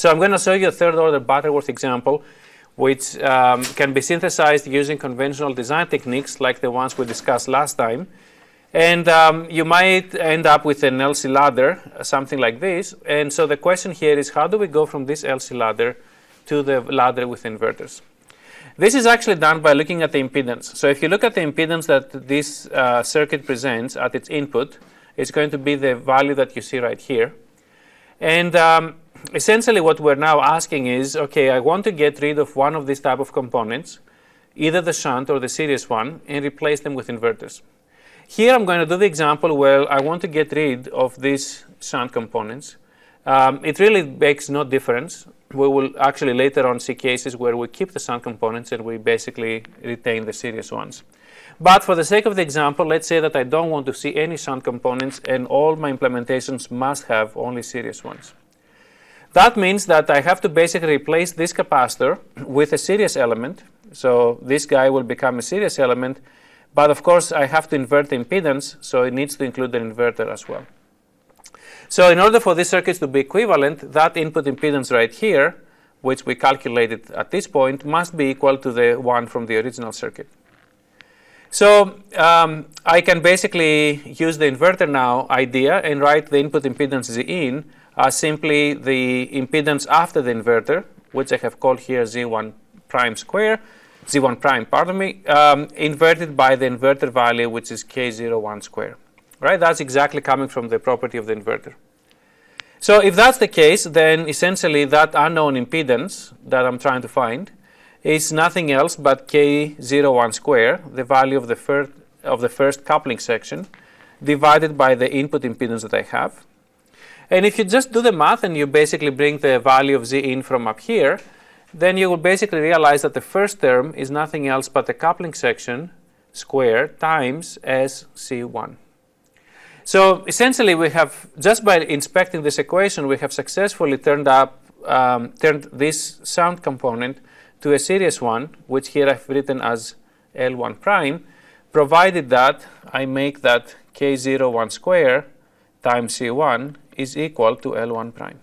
So I'm going to show you a third order Butterworth example, which can be synthesized using conventional design techniques like the ones we discussed last time. And you might end up with an LC ladder, something like this. And so the question here is, how do we go from this LC ladder to the ladder with inverters? This is actually done by looking at the impedance. So if you look at the impedance that this circuit presents at its input, it's going to be the value that you see right here. And essentially what we're now asking is, okay, I want to get rid of one of these type of components, either the shunt or the series one, and replace them with inverters. Here I'm going to do the example where I want to get rid of these shunt components. It really makes no difference. We will actually later on see cases where we keep the shunt components and we basically retain the series ones. But for the sake of the example, let's say that I don't want to see any shunt components and all my implementations must have only series ones. That means that I have to basically replace this capacitor with a series element. So this guy will become a series element. But of course, I have to invert the impedance, so it needs to include the inverter as well. So in order for these circuits to be equivalent, that input impedance right here, which we calculated at this point, must be equal to the one from the original circuit. So I can basically use the inverter now idea and write the input impedance Z in as simply the impedance after the inverter, which I have called here Z1 prime square. Z1 prime, pardon me, inverted by the inverter value, which is K01 square. Right? That's exactly coming from the property of the inverter. So if that's the case, then essentially that unknown impedance that I'm trying to find is nothing else but K01 square, the value of the first coupling section, divided by the input impedance that I have. And if you just do the math and you basically bring the value of Z in from up here, then you will basically realize that the first term is nothing else but the coupling section squared times SC1. So essentially we have, just by inspecting this equation, we have successfully turned this shunt component to a series one, which here I've written as L1 prime, provided that I make that K01 square times C1 is equal to L1 prime.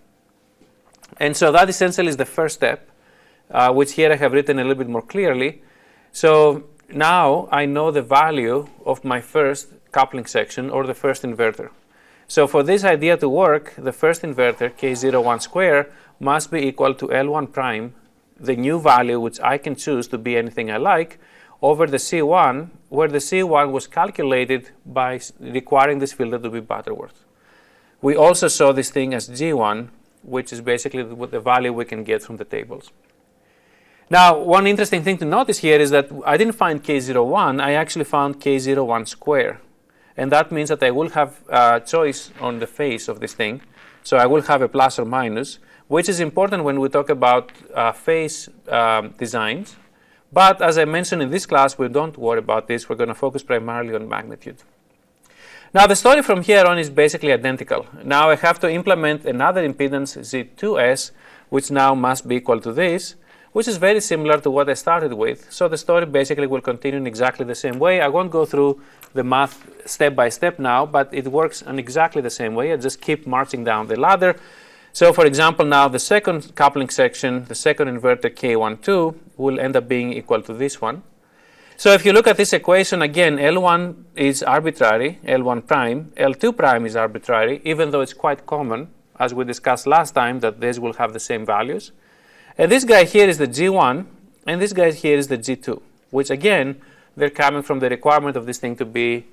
And so that essentially is the first step. Which here I have written a little bit more clearly. So now I know the value of my first coupling section or the first inverter. So for this idea to work, the first inverter, K01 square, must be equal to L1 prime, the new value which I can choose to be anything I like, over the C1, where the C1 was calculated by requiring this filter to be Butterworth. We also saw this thing as G1, which is basically the value we can get from the tables. Now, one interesting thing to notice here is that I didn't find K01, I actually found K01 square. And that means that I will have a choice on the face of this thing. So I will have a plus or minus, which is important when we talk about phase designs. But as I mentioned in this class, we don't worry about this. We're going to focus primarily on magnitude. Now, the story from here on is basically identical. Now, I have to implement another impedance, Z2S, which now must be equal to this, which is very similar to what I started with. So the story basically will continue in exactly the same way. I won't go through the math step by step now, but it works in exactly the same way. I just keep marching down the ladder. So for example, now the second coupling section, the second inverter K12 will end up being equal to this one. So if you look at this equation, again, L1 is arbitrary, L1 prime, L2 prime is arbitrary, even though it's quite common, as we discussed last time, that these will have the same values. And this guy here is the G1, and this guy here is the G2, which again, they're coming from the requirement of this thing to be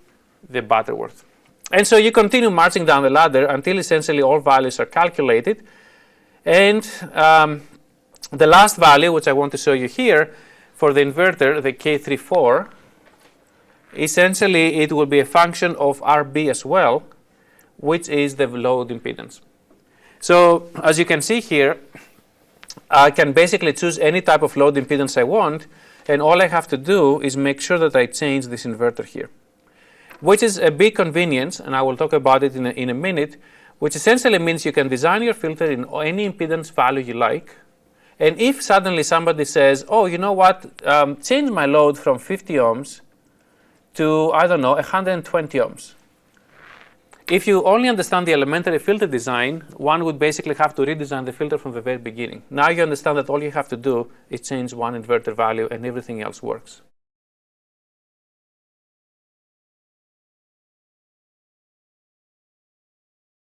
the Butterworth. And so you continue marching down the ladder until essentially all values are calculated. And the last value, which I want to show you here, for the inverter, the K34, essentially it will be a function of RB as well, which is the load impedance. So as you can see here, I can basically choose any type of load impedance I want, and all I have to do is make sure that I change this inverter here, which is a big convenience, and I will talk about it in a minute, which essentially means you can design your filter in any impedance value you like. And if suddenly somebody says, oh, you know what, change my load from 50 ohms to, I don't know, 120 ohms. If you only understand the elementary filter design, one would basically have to redesign the filter from the very beginning. Now you understand that all you have to do is change one inverter value and everything else works.